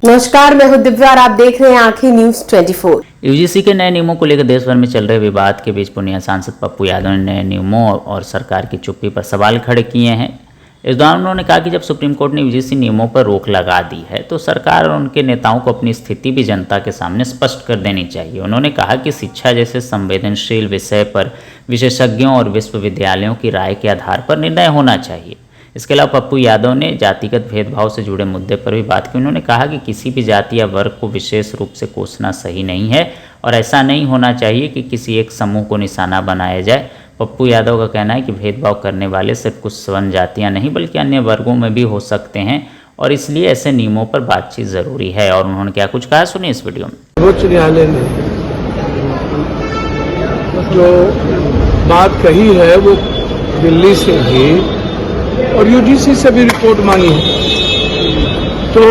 नमस्कार, मैं हूं दिव्या और आप देख रहे हैं आंखें न्यूज 24। यूजीसी के नए नियमों को लेकर देश भर में चल रहे विवाद के बीच पूर्णिया सांसद पप्पू यादव ने नए नियमों और सरकार की चुप्पी पर सवाल खड़े किए हैं। इस दौरान उन्होंने कहा कि जब सुप्रीम कोर्ट ने यूजीसी नियमों पर रोक लगा दी है तो सरकार और उनके नेताओं को अपनी स्थिति भी जनता के सामने स्पष्ट कर देनी चाहिए। उन्होंने कहा कि शिक्षा जैसे संवेदनशील विषय पर विशेषज्ञों और विश्वविद्यालयों की राय के आधार पर निर्णय होना चाहिए। इसके अलावा पप्पू यादव ने जातिगत भेदभाव से जुड़े मुद्दे पर भी बात की। उन्होंने कहा कि किसी भी जाति या वर्ग को विशेष रूप से कोसना सही नहीं है और ऐसा नहीं होना चाहिए कि किसी एक समूह को निशाना बनाया जाए। पप्पू यादव का कहना है कि भेदभाव करने वाले सिर्फ कुछ स्वर्ण जातियाँ नहीं बल्कि अन्य वर्गों में भी हो सकते हैं और इसलिए ऐसे नियमों पर बातचीत ज़रूरी है। और उन्होंने क्या कुछ कहा, सुनिए इस वीडियो में। सर्वोच्च न्यायालय ने जो बात कही है वो दिल्ली से ही और यूजीसी से भी रिपोर्ट मांगी है, तो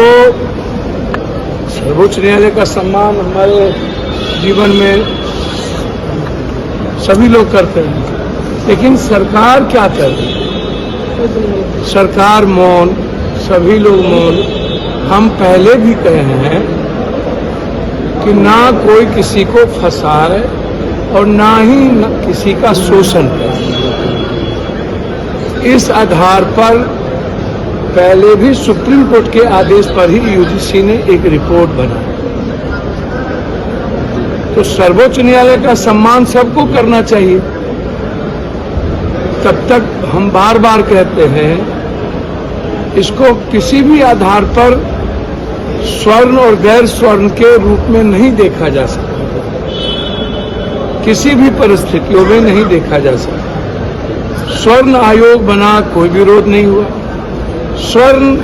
सर्वोच्च न्यायालय का सम्मान हमारे जीवन में सभी लोग करते हैं, लेकिन सरकार क्या कर रही है? सरकार मौन, सभी लोग मौन। हम पहले भी कहे हैं कि ना कोई किसी को फंसाए और ना ही किसी का शोषण करे। इस आधार पर पहले भी सुप्रीम कोर्ट के आदेश पर ही यूजीसी ने एक रिपोर्ट बनाई। तो सर्वोच्च न्यायालय का सम्मान सबको करना चाहिए। तब तक हम बार बार कहते हैं इसको किसी भी आधार पर स्वर्ण और गैर स्वर्ण के रूप में नहीं देखा जा सकता, किसी भी परिस्थितियों में नहीं देखा जा सकता। स्वर्ण आयोग बना, कोई विरोध नहीं हुआ। स्वर्ण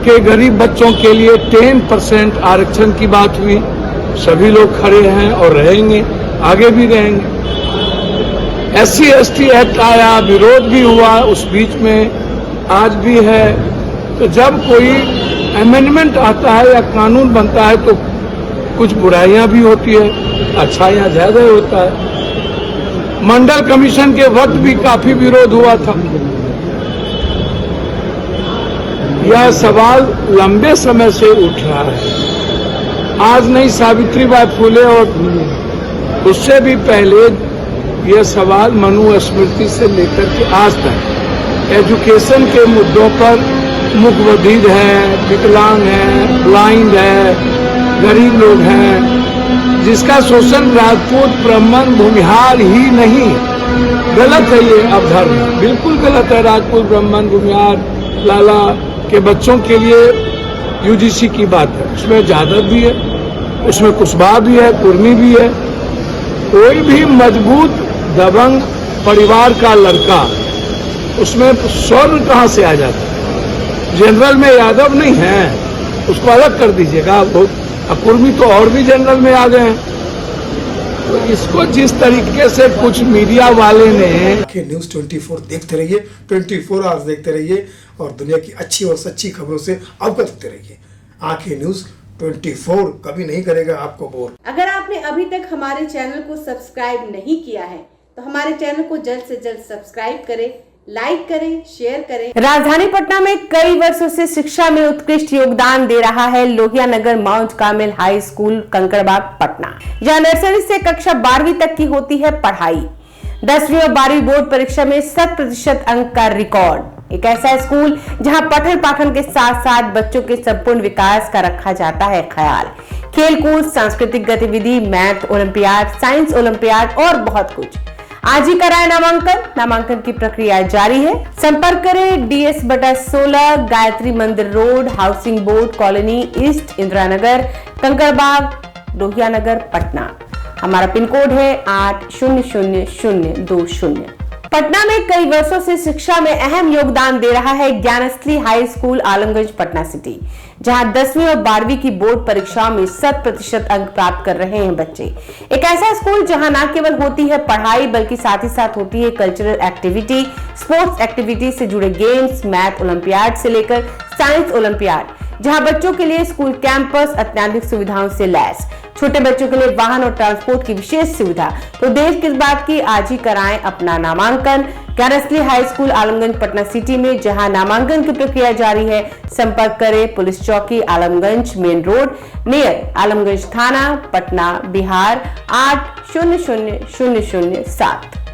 के गरीब बच्चों के लिए 10% आरक्षण की बात हुई, सभी लोग खड़े हैं और रहेंगे, आगे भी रहेंगे। SC/ST एक्ट आया, विरोध भी हुआ उस बीच में, आज भी है। तो जब कोई अमेंडमेंट आता है या कानून बनता है तो कुछ बुराइयां भी होती है, अच्छाइयां ज्यादा होता है। मंडल कमीशन के वक्त भी काफी विरोध हुआ था। यह सवाल लंबे समय से उठ रहा है। आज नहीं, सावित्रीबाई फुले और उससे भी पहले यह सवाल मनुस्मृति से लेकर के आज तक एजुकेशन के मुद्दों पर मूकबधिर है, विकलांग है, ब्लाइंड है, गरीब लोग हैं, जिसका शोषण राजपूत, ब्राह्मण, भूमिहार ही नहीं। गलत है ये अवधारणा, बिल्कुल गलत है। राजपूत, ब्राह्मण, भूमिहार, लाला के बच्चों के लिए यूजीसी की बात है। उसमें जादव भी है, उसमें कुशवाहा भी है, कुर्मी भी है। कोई भी मजबूत दबंग परिवार का लड़का, उसमें स्वर्ण कहाँ से आ जाता है? जनरल में यादव नहीं है, उसको अलग कर दीजिएगा। बहुत कुर्मी तो और भी जनरल में आ गए हैं। तो इसको जिस तरीके से कुछ मीडिया वाले ने न्यूज 24 देखते रहिए, 24 आवर्स देखते रहिए और दुनिया की अच्छी और सच्ची खबरों से अवगत होते रहिए। आंखें न्यूज 24 कभी नहीं करेगा आपको बोर। अगर आपने अभी तक हमारे चैनल को सब्सक्राइब नहीं किया है तो हमारे चैनल को जल्द से जल्द सब्सक्राइब करें, लाइक करें, शेयर करें। राजधानी पटना में कई वर्षों से शिक्षा में उत्कृष्ट योगदान दे रहा है Lohia Nagar mount Carmel high school Kankarbagh Patna. यह नर्सरी से कक्षा 12वीं तक की होती है पढ़ाई। 10वीं और 12वीं बोर्ड परीक्षा में 100% अंक का रिकॉर्ड। एक ऐसा स्कूल जहां पठन पाठन के साथ साथ बच्चों के संपूर्ण विकास का रखा जाता है ख्याल। खेलकूद, सांस्कृतिक गतिविधि, मैथ ओलंपियाड, साइंस ओलंपियाड और बहुत कुछ। आज ही कराए नामांकन की प्रक्रिया जारी है। संपर्क करें DS/16 Gayatri Mandir road, housing board colony east, Indira Nagar, Kankarbagh, Lohia Nagar, Patna. हमारा पिन कोड है 800020। पटना में कई वर्षों से शिक्षा में अहम योगदान दे रहा है Gyansthali high school Alamganj Patna city, जहां 10वीं और 12वीं की बोर्ड परीक्षाओं में 100% अंक प्राप्त कर रहे हैं बच्चे। एक ऐसा स्कूल जहां न केवल होती है पढ़ाई बल्कि साथ ही साथ होती है कल्चरल एक्टिविटी, स्पोर्ट्स एक्टिविटी से जुड़े गेम्स, मैथ ओलंपियाड से लेकर साइंस ओलंपियाड, जहां बच्चों के लिए स्कूल कैंपस अत्याधुनिक सुविधाओं से लैस, छोटे बच्चों के लिए वाहन और ट्रांसपोर्ट की विशेष सुविधा। तो देर किस बात की, आज ही कराएं अपना नामांकन। Gyansthali high school Alamganj Patna city में, जहां नामांकन की प्रक्रिया जारी है। संपर्क करें पुलिस चौकी Alamganj main road near Alamganj थाना, पटना, बिहार 800007।